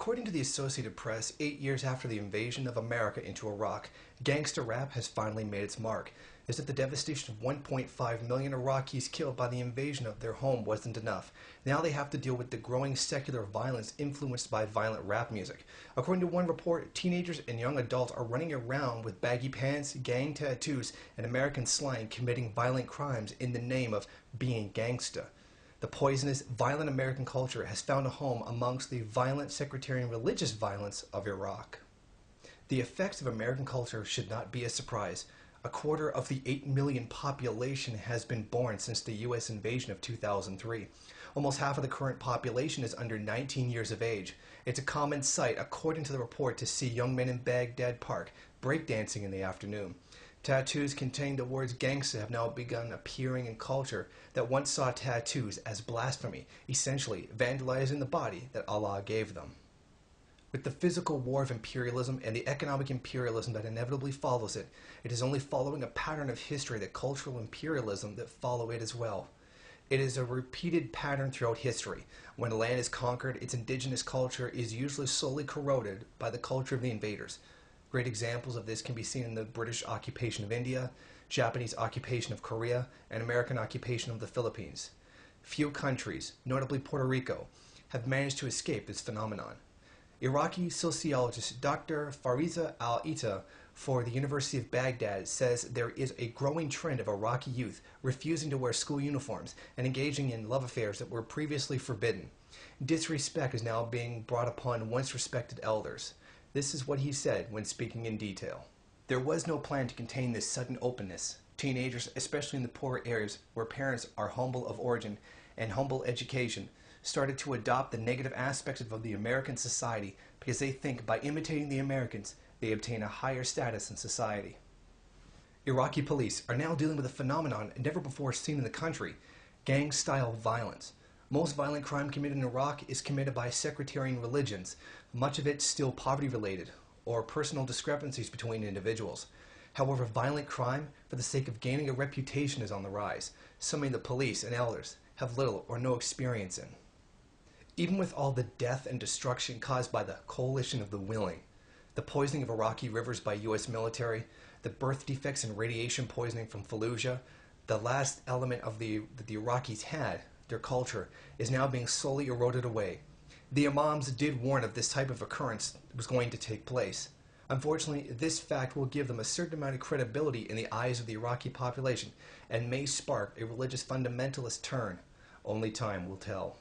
According to the Associated Press, 8 years after the invasion of America into Iraq, gangsta rap has finally made its mark. As if the devastation of 1.5 million Iraqis killed by the invasion of their home wasn't enough, now they have to deal with the growing secular violence influenced by violent rap music. According to one report, teenagers and young adults are running around with baggy pants, gang tattoos, and American slang committing violent crimes in the name of being gangsta. The poisonous, violent American culture has found a home amongst the violent sectarian religious violence of Iraq. The effects of American culture should not be a surprise. A quarter of the 8 million population has been born since the U.S. invasion of 2003. Almost half of the current population is under 19 years of age. It's a common sight, according to the report, to see young men in Baghdad Park breakdancing in the afternoon. Tattoos containing the words gangsta have now begun appearing in culture that once saw tattoos as blasphemy, essentially vandalizing the body that Allah gave them. With the physical war of imperialism and the economic imperialism that inevitably follows it, it is only following a pattern of history, the cultural imperialism, that follow it as well. It is a repeated pattern throughout history. When a land is conquered, its indigenous culture is usually slowly corroded by the culture of the invaders. Great examples of this can be seen in the British occupation of India, Japanese occupation of Korea, and American occupation of the Philippines. Few countries, notably Puerto Rico, have managed to escape this phenomenon. Iraqi sociologist Dr. Fariza Al-Ita for the University of Baghdad says there is a growing trend of Iraqi youth refusing to wear school uniforms and engaging in love affairs that were previously forbidden. Disrespect is now being brought upon once respected elders. This is what he said when speaking in detail. There was no plan to contain this sudden openness. Teenagers, especially in the poorer areas where parents are humble of origin and humble education, started to adopt the negative aspects of the American society because they think by imitating the Americans, they obtain a higher status in society. Iraqi police are now dealing with a phenomenon never before seen in the country: gang-style violence. Most violent crime committed in Iraq is committed by sectarian religions, much of it still poverty-related, or personal discrepancies between individuals. However, violent crime, for the sake of gaining a reputation, is on the rise, something the police and elders have little or no experience in. Even with all the death and destruction caused by the coalition of the willing, the poisoning of Iraqi rivers by U.S. military, the birth defects and radiation poisoning from Fallujah, the last element of the Iraqis had, their culture, is now being slowly eroded away. The imams did warn of this type of occurrence was going to take place. Unfortunately, this fact will give them a certain amount of credibility in the eyes of the Iraqi population and may spark a religious fundamentalist turn. Only time will tell.